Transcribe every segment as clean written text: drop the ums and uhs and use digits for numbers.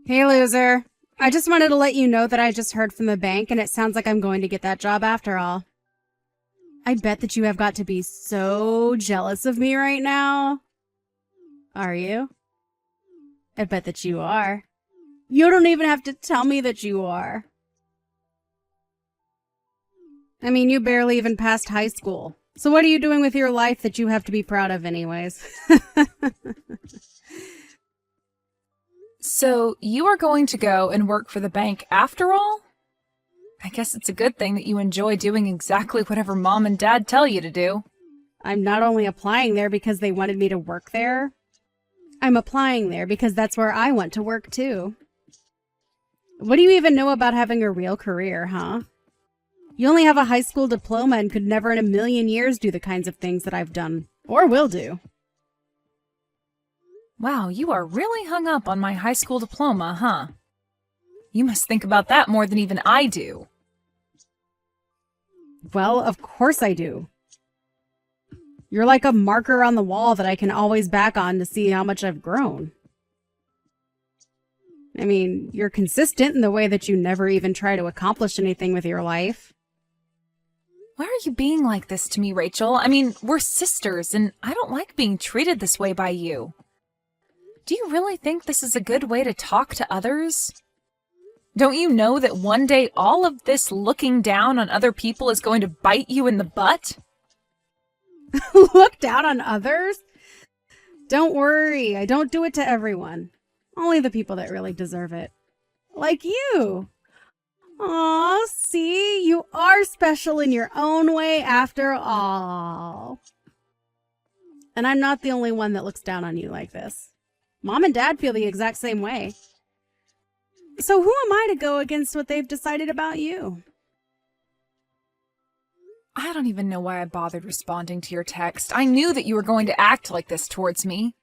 Hey, loser. I just wanted to let you know that I just heard from the bank and it sounds like I'm going to get that job after all. I bet that you have got to be so jealous of me right now. Are you? I bet that you are. You don't even have to tell me that you are. I mean, you barely even passed high school. So what are you doing with your life that you have to be proud of anyways? So, you are going to go and work for the bank after all? I guess it's a good thing that you enjoy doing exactly whatever Mom and Dad tell you to do. I'm not only applying there because they wanted me to work there, I'm applying there because that's where I want to work too. What do you even know about having a real career, huh? You only have a high school diploma and could never in a million years do the kinds of things that I've done, or will do. Wow, you are really hung up on my high school diploma, huh? You must think about that more than even I do. Well, of course I do. You're like a marker on the wall that I can always back on to see how much I've grown. I mean, you're consistent in the way that you never even try to accomplish anything with your life. Why are you being like this to me, Rachel? I mean, we're sisters, and I don't like being treated this way by you. Do you really think this is a good way to talk to others? Don't you know that one day all of this looking down on other people is going to bite you in the butt? Look down on others? Don't worry, I don't do it to everyone. Only the people that really deserve it. Like you. Aw, see? You are special in your own way after all. And I'm not the only one that looks down on you like this. Mom and Dad feel the exact same way. So who am I to go against what they've decided about you? I don't even know why I bothered responding to your text. I knew that you were going to act like this towards me.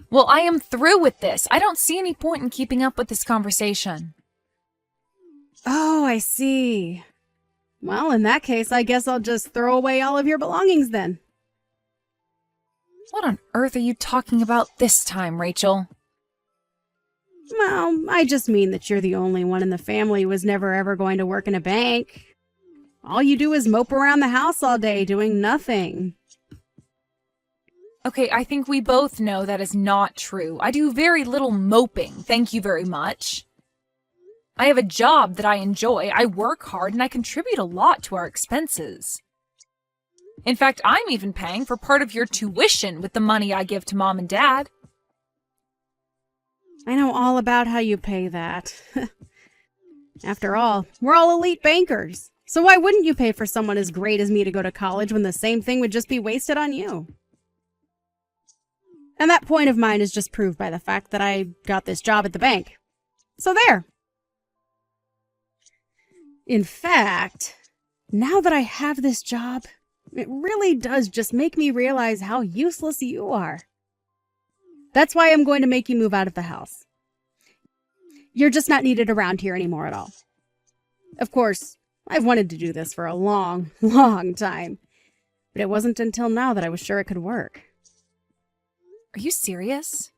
Well, I am through with this. I don't see any point in keeping up with this conversation. Oh, I see. Well, in that case, I guess I'll just throw away all of your belongings then. What on earth are you talking about this time, Rachel? Well, I just mean that you're the only one in the family who was never ever going to work in a bank. All you do is mope around the house all day doing nothing. Okay, I think we both know that is not true. I do very little moping, thank you very much. I have a job that I enjoy, I work hard, and I contribute a lot to our expenses. In fact, I'm even paying for part of your tuition with the money I give to Mom and Dad. I know all about how you pay that. After all, we're all elite bankers. So why wouldn't you pay for someone as great as me to go to college when the same thing would just be wasted on you? And that point of mine is just proved by the fact that I got this job at the bank. So there. In fact, now that I have this job, it really does just make me realize how useless you are. That's why I'm going to make you move out of the house. You're just not needed around here anymore at all. Of course, I've wanted to do this for a long, long time, but it wasn't until now that I was sure it could work. Are you serious?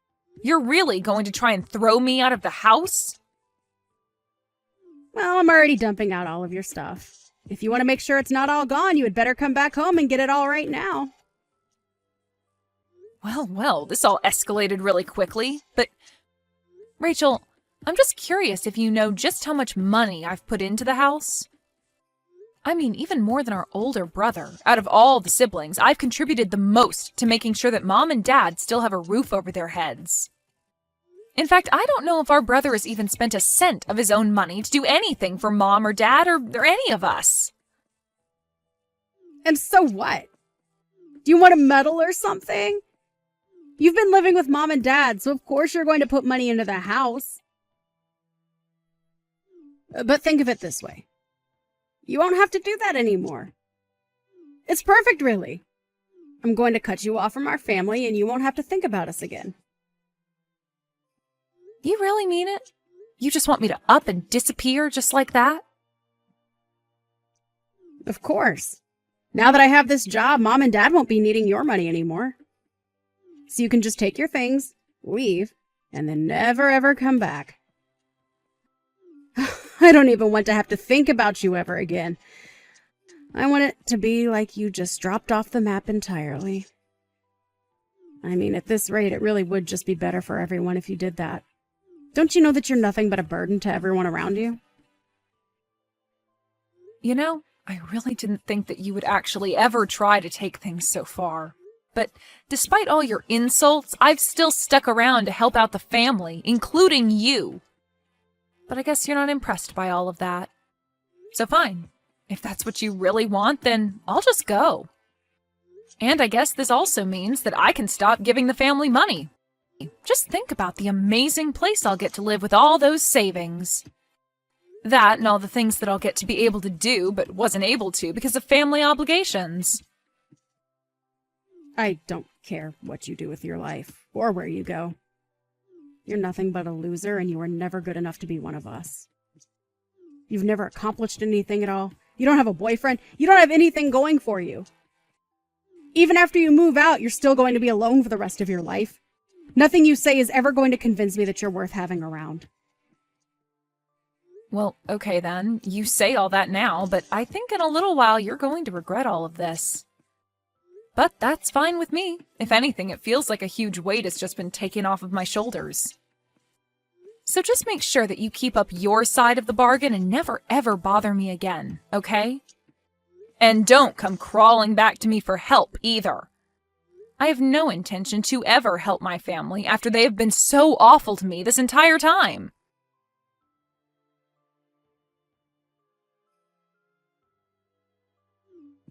You're really going to try and throw me out of the house? Well, I'm already dumping out all of your stuff. If you want to make sure it's not all gone, you had better come back home and get it all right now. Well, this all escalated really quickly, but... Rachel, I'm just curious if you know just how much money I've put into the house. I mean, even more than our older brother. Out of all the siblings, I've contributed the most to making sure that Mom and Dad still have a roof over their heads. In fact, I don't know if our brother has even spent a cent of his own money to do anything for Mom or Dad or any of us. And so what? Do you want to meddle or something? You've been living with Mom and Dad, so of course you're going to put money into the house. But think of it this way. You won't have to do that anymore. It's perfect, really. I'm going to cut you off from our family, and you won't have to think about us again. You really mean it? You just want me to up and disappear just like that? Of course. Now that I have this job, Mom and Dad won't be needing your money anymore. So you can just take your things, leave, and then never ever come back. I don't even want to have to think about you ever again. I want it to be like you just dropped off the map entirely. I mean, at this rate, it really would just be better for everyone if you did that. Don't you know that you're nothing but a burden to everyone around you? You know, I really didn't think that you would actually ever try to take things so far. But despite all your insults, I've still stuck around to help out the family, including you. But I guess you're not impressed by all of that. So fine. If that's what you really want, then I'll just go. And I guess this also means that I can stop giving the family money. Just think about the amazing place I'll get to live with all those savings. That and all the things that I'll get to be able to do but wasn't able to because of family obligations. I don't care what you do with your life, or where you go. You're nothing but a loser, and you are never good enough to be one of us. You've never accomplished anything at all. You don't have a boyfriend. You don't have anything going for you. Even after you move out, you're still going to be alone for the rest of your life. Nothing you say is ever going to convince me that you're worth having around. Well, okay then. You say all that now, but I think in a little while you're going to regret all of this. But that's fine with me. If anything, it feels like a huge weight has just been taken off of my shoulders. So just make sure that you keep up your side of the bargain and never ever bother me again, okay? And don't come crawling back to me for help either. I have no intention to ever help my family after they have been so awful to me this entire time.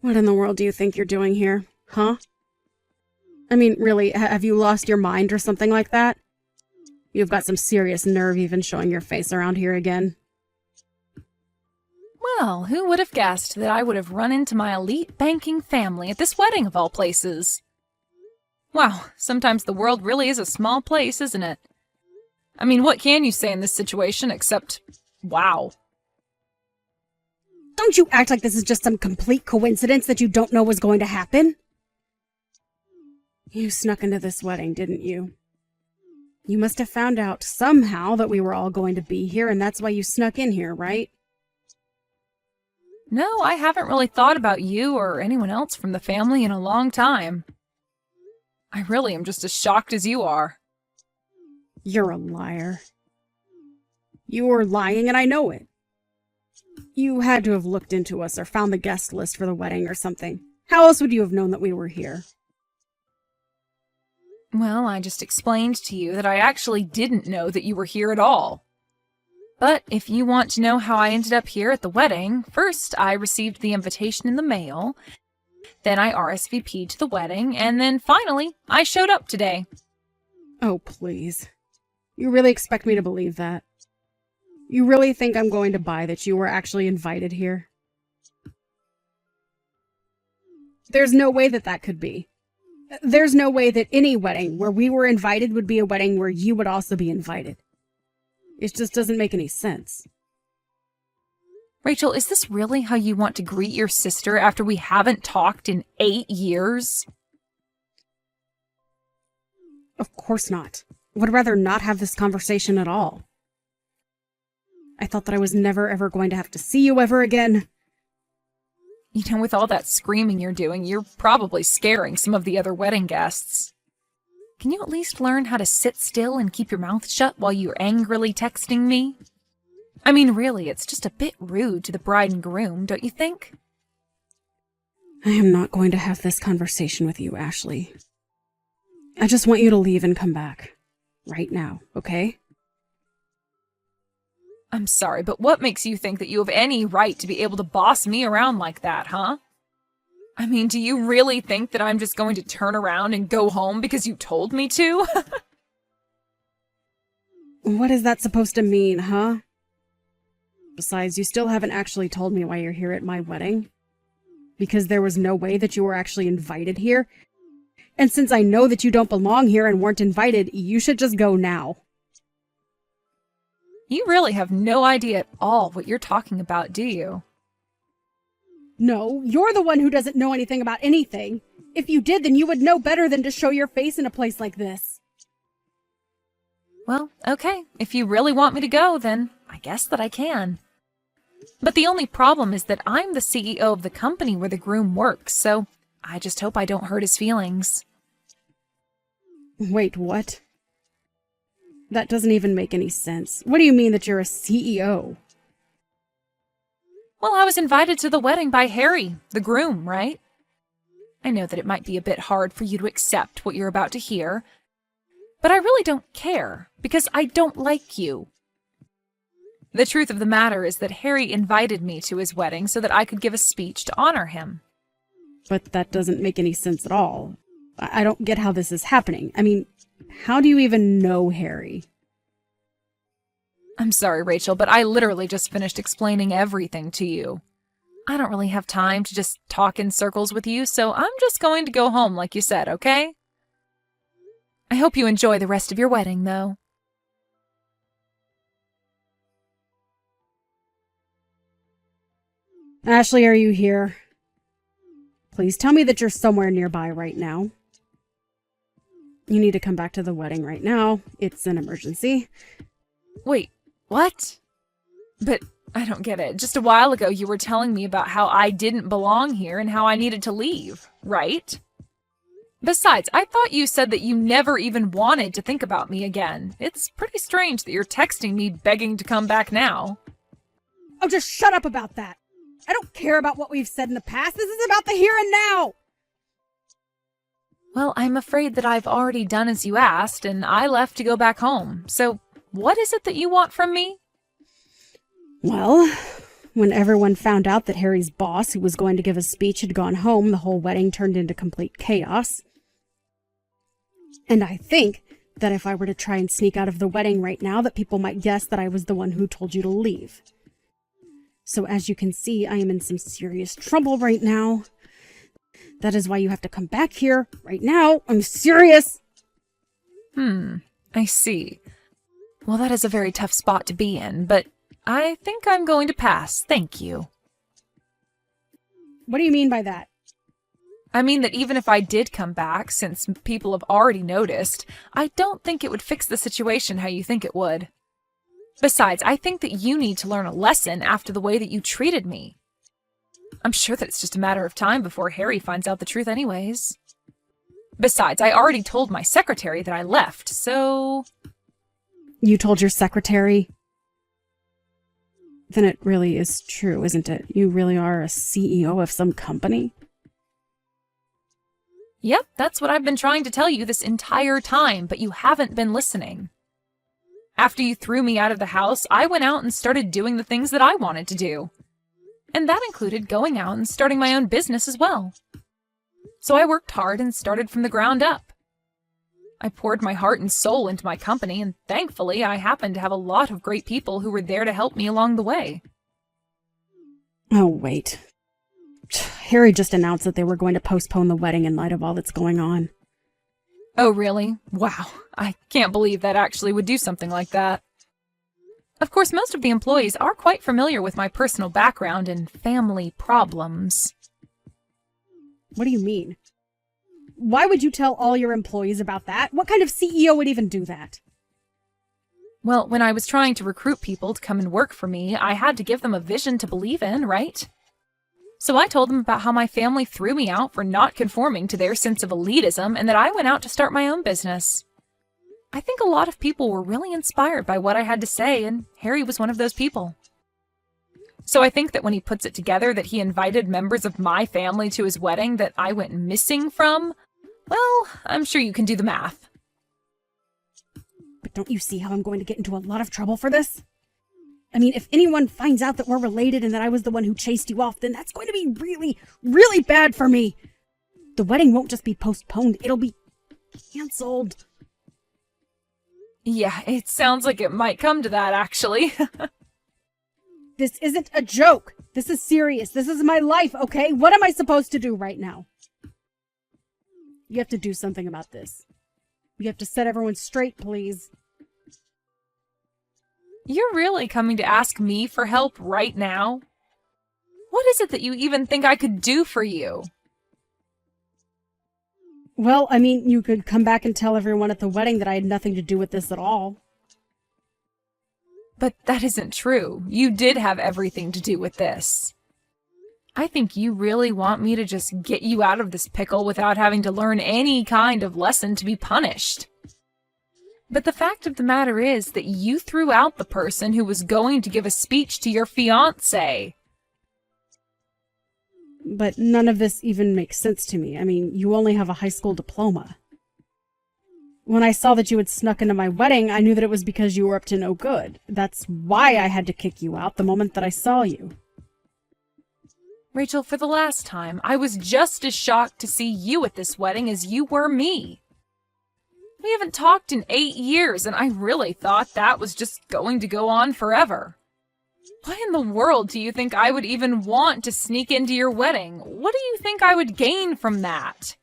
What in the world do you think you're doing here, huh? I mean, really, have you lost your mind or something like that? You've got some serious nerve even showing your face around here again. Well, who would have guessed that I would have run into my elite banking family at this wedding of all places? Wow, sometimes the world really is a small place, isn't it? I mean, what can you say in this situation except, wow. Don't you act like this is just some complete coincidence that you don't know was going to happen. You snuck into this wedding, didn't you? You must have found out somehow that we were all going to be here, and that's why you snuck in here, right? No, I haven't really thought about you or anyone else from the family in a long time. I really am just as shocked as you are. You're a liar. You were lying, and I know it. You had to have looked into us or found the guest list for the wedding or something. How else would you have known that we were here? Well, I just explained to you that I actually didn't know that you were here at all. But if you want to know how I ended up here at the wedding, first I received the invitation in the mail, then I RSVP'd to the wedding, and then finally I showed up today. Oh, please. You really expect me to believe that? You really think I'm going to buy that you were actually invited here? There's no way that that could be. There's no way that any wedding where we were invited would be a wedding where you would also be invited. It just doesn't make any sense. Rachel, is this really how you want to greet your sister after we haven't talked in 8 years? Of course not. I would rather not have this conversation at all. I thought that I was never ever going to have to see you ever again. You know, with all that screaming you're doing, you're probably scaring some of the other wedding guests. Can you at least learn how to sit still and keep your mouth shut while you're angrily texting me? I mean, really, it's just a bit rude to the bride and groom, don't you think? I am not going to have this conversation with you, Ashley. I just want you to leave and come back. Right now, okay? I'm sorry, but what makes you think that you have any right to be able to boss me around like that, huh? I mean, do you really think that I'm just going to turn around and go home because you told me to? What is that supposed to mean, huh? Besides, you still haven't actually told me why you're here at my wedding. Because there was no way that you were actually invited here. And since I know that you don't belong here and weren't invited, you should just go now. You really have no idea at all what you're talking about, do you? No, you're the one who doesn't know anything about anything. If you did, then you would know better than to show your face in a place like this. Well, okay. If you really want me to go, then I guess that I can. But the only problem is that I'm the CEO of the company where the groom works, so I just hope I don't hurt his feelings. Wait, what? That doesn't even make any sense. What do you mean that you're a CEO? Well, I was invited to the wedding by Harry, the groom, right? I know that it might be a bit hard for you to accept what you're about to hear, but I really don't care, because I don't like you. The truth of the matter is that Harry invited me to his wedding so that I could give a speech to honor him. But that doesn't make any sense at all. I don't get how this is happening. I mean, how do you even know Harry? I'm sorry, Rachel, but I literally just finished explaining everything to you. I don't really have time to just talk in circles with you, so I'm just going to go home like you said, okay? I hope you enjoy the rest of your wedding, though. Ashley, are you here? Please tell me that you're somewhere nearby right now. You need to come back to the wedding right now. It's an emergency. Wait, what? But I don't get it. Just a while ago you were telling me about how I didn't belong here and how I needed to leave, right? Besides, I thought you said that you never even wanted to think about me again. It's pretty strange that you're texting me begging to come back now. Oh, just shut up about that. I don't care about what we've said in the past. This is about the here and now. Well, I'm afraid that I've already done as you asked, and I left to go back home. So, what is it that you want from me? Well, when everyone found out that Harry's boss, who was going to give a speech, had gone home, the whole wedding turned into complete chaos. And I think that if I were to try and sneak out of the wedding right now, that people might guess that I was the one who told you to leave. So as you can see, I am in some serious trouble right now. That is why you have to come back here right now. I'm serious. I see. Well, that is a very tough spot to be in, but I think I'm going to pass. Thank you. What do you mean by that? I mean that even if I did come back, since people have already noticed, I don't think it would fix the situation how you think it would. Besides, I think that you need to learn a lesson after the way that you treated me. I'm sure that it's just a matter of time before Harry finds out the truth anyways. Besides, I already told my secretary that I left, so... You told your secretary? Then it really is true, isn't it? You really are a CEO of some company? Yep, that's what I've been trying to tell you this entire time, but you haven't been listening. After you threw me out of the house, I went out and started doing the things that I wanted to do. And that included going out and starting my own business as well. So I worked hard and started from the ground up. I poured my heart and soul into my company, and thankfully I happened to have a lot of great people who were there to help me along the way. Oh, wait. Harry just announced that they were going to postpone the wedding in light of all that's going on. Oh, really? Wow. I can't believe that actually would do something like that. Of course, most of the employees are quite familiar with my personal background and family problems. What do you mean? Why would you tell all your employees about that? What kind of CEO would even do that? Well, when I was trying to recruit people to come and work for me, I had to give them a vision to believe in, right? So I told them about how my family threw me out for not conforming to their sense of elitism and that I went out to start my own business. I think a lot of people were really inspired by what I had to say, and Harry was one of those people. So I think that when he puts it together that he invited members of my family to his wedding that I went missing from, well, I'm sure you can do the math. But don't you see how I'm going to get into a lot of trouble for this? I mean, if anyone finds out that we're related and that I was the one who chased you off, then that's going to be really, really bad for me. The wedding won't just be postponed, it'll be canceled. Yeah, it sounds like it might come to that, actually. This isn't a joke. This is serious. This is my life, okay? What am I supposed to do right now? You have to do something about this. You have to set everyone straight, please. You're really coming to ask me for help right now? What is it that you even think I could do for you? Well, I mean, you could come back and tell everyone at the wedding that I had nothing to do with this at all. But that isn't true. You did have everything to do with this. I think you really want me to just get you out of this pickle without having to learn any kind of lesson to be punished. But the fact of the matter is that you threw out the person who was going to give a speech to your fiancé. But none of this even makes sense to me. I mean, you only have a high school diploma. When I saw that you had snuck into my wedding, I knew that it was because you were up to no good. That's why I had to kick you out the moment that I saw you. Rachel, for the last time, I was just as shocked to see you at this wedding as you were me. We haven't talked in 8 years, and I really thought that was just going to go on forever. Why in the world do you think I would even want to sneak into your wedding? What do you think I would gain from that?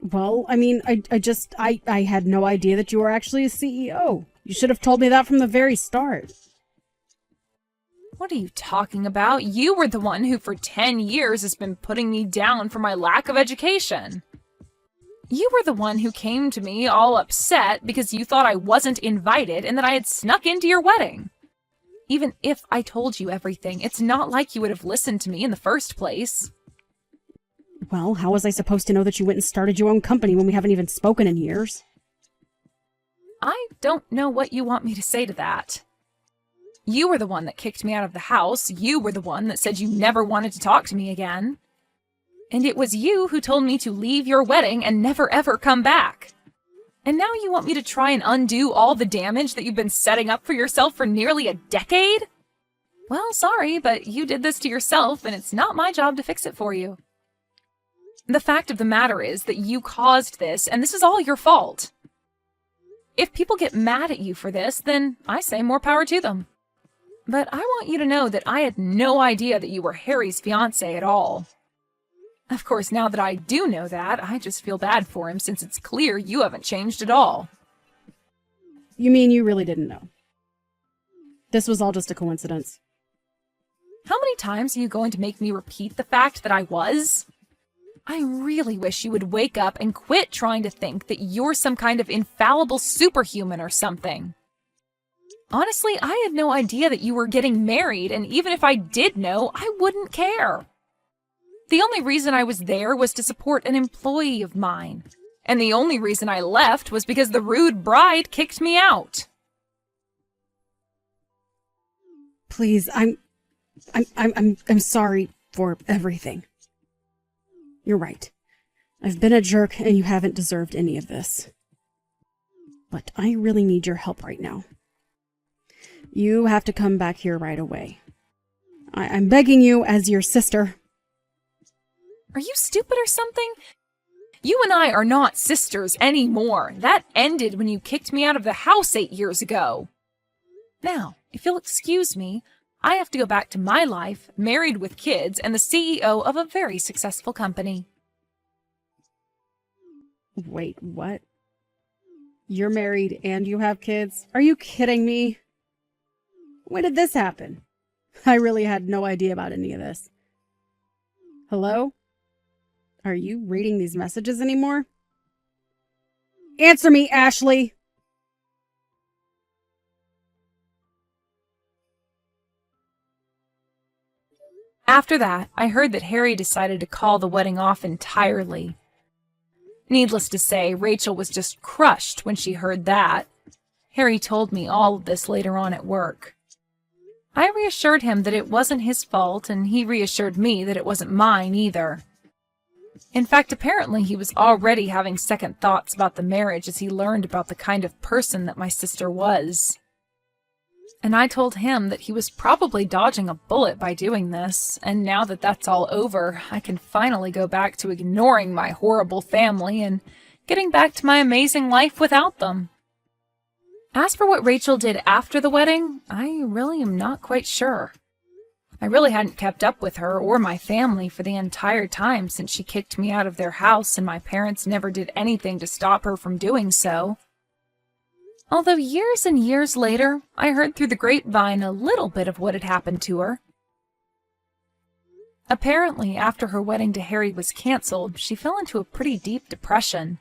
Well, I mean, I had no idea that you were actually a CEO. You should have told me that from the very start. What are you talking about? You were the one who for 10 years has been putting me down for my lack of education. You were the one who came to me all upset because you thought I wasn't invited and that I had snuck into your wedding. Even if I told you everything, it's not like you would have listened to me in the first place. Well, how was I supposed to know that you went and started your own company when we haven't even spoken in years? I don't know what you want me to say to that. You were the one that kicked me out of the house. You were the one that said you never wanted to talk to me again. And it was you who told me to leave your wedding and never ever come back. And now you want me to try and undo all the damage that you've been setting up for yourself for nearly a decade? Well, sorry, but you did this to yourself, and it's not my job to fix it for you. The fact of the matter is that you caused this, and this is all your fault. If people get mad at you for this, then I say more power to them. But I want you to know that I had no idea that you were Harry's fiancé at all. Of course, now that I do know that, I just feel bad for him since it's clear you haven't changed at all. You mean you really didn't know? This was all just a coincidence. How many times are you going to make me repeat the fact that I was? I really wish you would wake up and quit trying to think that you're some kind of infallible superhuman or something. Honestly, I had no idea that you were getting married, and even if I did know, I wouldn't care. The only reason I was there was to support an employee of mine, and the only reason I left was because the rude bride kicked me out. Please, I'm sorry for everything. You're right. I've been a jerk, and you haven't deserved any of this. But I really need your help right now. You have to come back here right away. I'm begging you as your sister. Are you stupid or something? You and I are not sisters anymore. That ended when you kicked me out of the house 8 years ago. Now, if you'll excuse me, I have to go back to my life, married with kids, and the CEO of a very successful company. Wait, what? You're married and you have kids? Are you kidding me? When did this happen? I really had no idea about any of this. Hello? Are you reading these messages anymore? Answer me, Ashley! After that, I heard that Harry decided to call the wedding off entirely. Needless to say, Rachel was just crushed when she heard that. Harry told me all of this later on at work. I reassured him that it wasn't his fault, and he reassured me that it wasn't mine either. In fact, apparently he was already having second thoughts about the marriage as he learned about the kind of person that my sister was. And I told him that he was probably dodging a bullet by doing this, and now that that's all over, I can finally go back to ignoring my horrible family and getting back to my amazing life without them. As for what Rachel did after the wedding, I really am not quite sure. I really hadn't kept up with her or my family for the entire time since she kicked me out of their house, and my parents never did anything to stop her from doing so. Although years and years later, I heard through the grapevine a little bit of what had happened to her. Apparently, after her wedding to Harry was canceled, she fell into a pretty deep depression.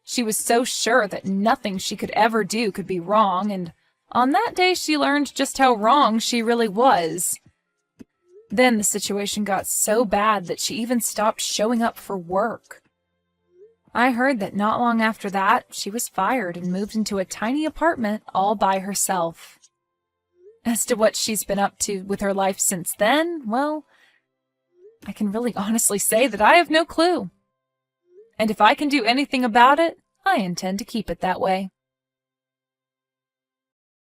She was so sure that nothing she could ever do could be wrong, and On that day, she learned just how wrong she really was. Then the situation got so bad that she even stopped showing up for work. I heard that not long after that, she was fired and moved into a tiny apartment all by herself. As to what she's been up to with her life since then, well, I can really honestly say that I have no clue. And if I can do anything about it, I intend to keep it that way.